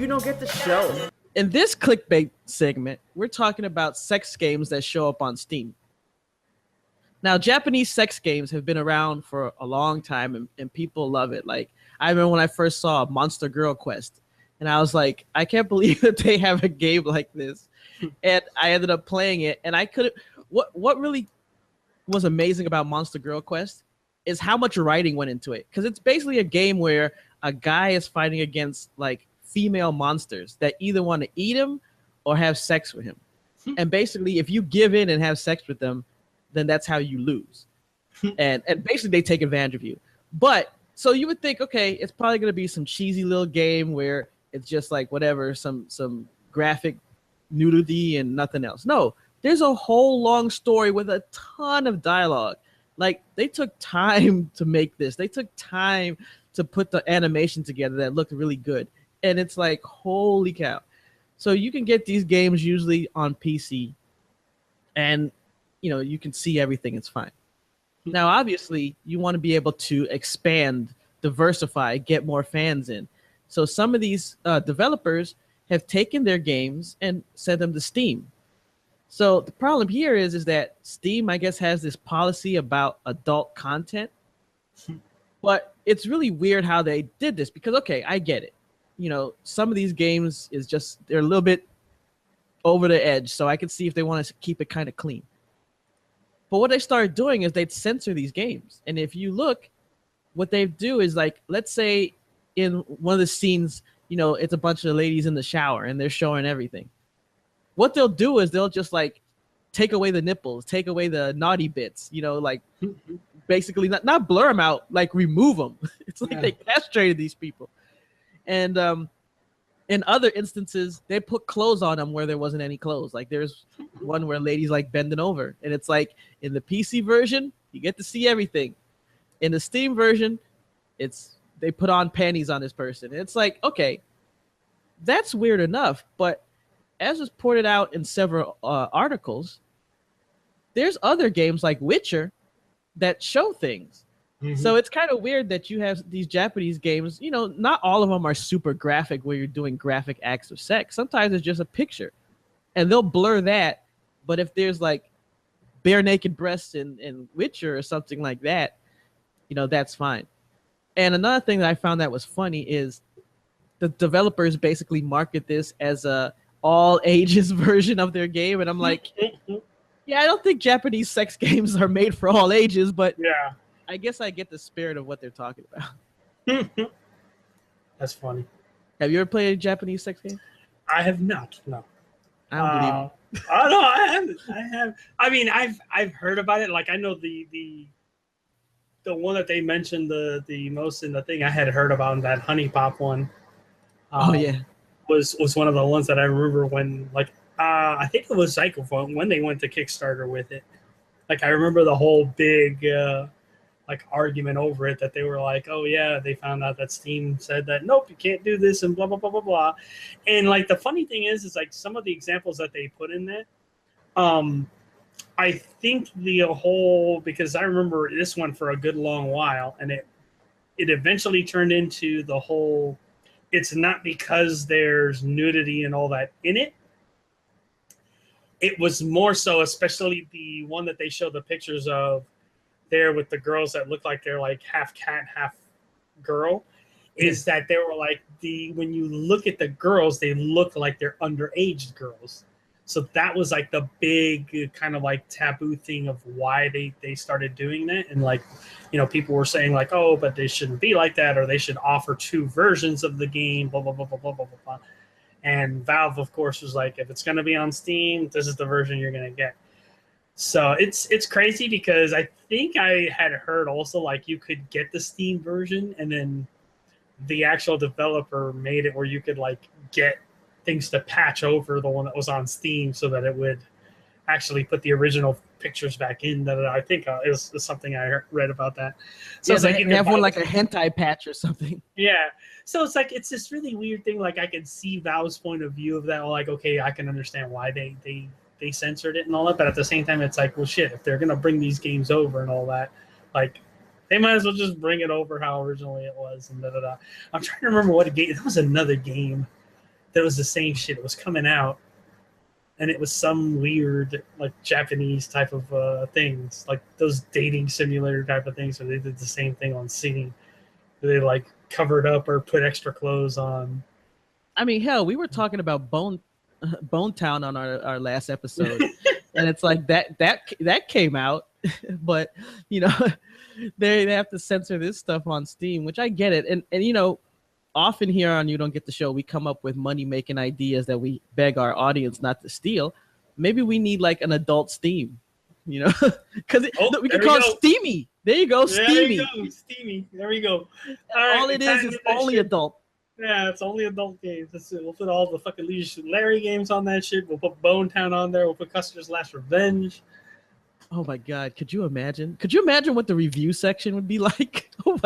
you don't get the show. In this clickbait segment, we're talking about sex games that show up on Steam. Now, Japanese sex games have been around for a long time, and people love it. Like, I remember when I first saw Monster Girl Quest, and I was like, I can't believe that they have a game like this. And I ended up playing it, and I couldn't. What really was amazing about Monster Girl Quest is how much writing went into it, because it's basically a game where a guy is fighting against like female monsters that either want to eat him or have sex with him. And basically, if you give in and have sex with them, then that's how you lose. And basically, they take advantage of you. But so you would think, okay, it's probably going to be some cheesy little game where it's just like whatever, some graphic nudity and nothing else. No, there's a whole long story with a ton of dialogue. Like, they took time to make this. They took time to put the animation together that looked really good. And it's like, holy cow. So you can get these games usually on PC, and you can see everything. It's fine. Now, obviously, you want to be able to expand, diversify, get more fans in. So some of these developers have taken their games and sent them to Steam. So the problem here is that Steam, I guess, has this policy about adult content. But it's really weird how they did this, because, okay, I get it. Some of these games is just, they're a little bit over the edge. So I can see if they want to keep it kind of clean. But what they started doing is they'd censor these games. And if you look, what they do is, like, let's say in one of the scenes, it's a bunch of ladies in the shower and they're showing everything. What they'll do is they'll just like take away the nipples, take away the naughty bits, like basically not blur them out, like remove them. It's like they castrated these people. And in other instances, they put clothes on them where there wasn't any clothes. Like, there's one where ladies like bending over, and it's like in the PC version, you get to see everything. In the Steam version, they put on panties on this person. And it's like, okay, that's weird enough. But as was pointed out in several articles, there's other games like Witcher that show things. Mm-hmm. So it's kind of weird that you have these Japanese games, not all of them are super graphic where you're doing graphic acts of sex. Sometimes it's just a picture and they'll blur that. But if there's like bare naked breasts in Witcher or something like that, that's fine. And another thing that I found that was funny is the developers basically market this as a all ages version of their game. And I'm like, yeah, I don't think Japanese sex games are made for all ages, but yeah, I guess I get the spirit of what they're talking about. That's funny. Have you ever played a Japanese sex game? I have not. No. I don't believe you. Oh no, I haven't. I have. I mean, I've heard about it. Like, I know the one that they mentioned the most in the thing I had heard about, that Honey Pop one. Was one of the ones that I remember when, like, I think it was Psychophone when they went to Kickstarter with it. Like, I remember the whole big like argument over it, that they were like, oh yeah, they found out that Steam said that nope, you can't do this and blah blah blah blah blah. And like, the funny thing is like some of the examples that they put in there, I think the whole, because I remember this one for a good long while, and it eventually turned into the whole, it's not because there's nudity and all that in it. It was more so, especially the one that they showed the pictures of there with the girls that look like they're like half cat, half girl, is that they were like, when you look at the girls, they look like they're underage girls. So that was like the big kind of like taboo thing of why they started doing that. And like, people were saying like, oh, but they shouldn't be like that, or they should offer two versions of the game, blah, blah, blah, blah, blah, blah, blah, blah. And Valve, of course, was like, if it's going to be on Steam, this is the version you're going to get. So it's crazy, because I think I had heard also like you could get the Steam version, and then the actual developer made it where you could like get things to patch over the one that was on Steam so that it would actually put the original pictures back in. That I think is something I read about that. So yeah, it's like they have one like a hentai patch or something. Yeah. So it's like, it's this really weird thing. Like, I can see Valve's point of view of that. Like, okay, I can understand why they censored it and all that. But at the same time, it's like, well, shit, if they're going to bring these games over and all that, like, they might as well just bring it over how originally it was. And da-da-da. I'm trying to remember what game. That was another game that was the same shit. It was coming out, and it was some weird like Japanese type of things, like those dating simulator type of things. So they did the same thing on Steam. They like covered up or put extra clothes on. I mean, hell, we were talking about Bone Town on our last episode, and it's like that came out, but you know, they have to censor this stuff on Steam, which I get it, and you know, often here on You Don't Get the Show, we come up with money making ideas that we beg our audience not to steal. Maybe we need like an adult Steam, you know, because we can call it Steamy. There you go, Steamy. There you go, Steamy. There we go. All it is only adult. Yeah, it's only adult games. We'll put all the fucking Leisure Larry games on that shit. We'll put Bone Town on there. We'll put Custer's Last Revenge. Oh my god, could you imagine? Could you imagine what the review section would be like? Oh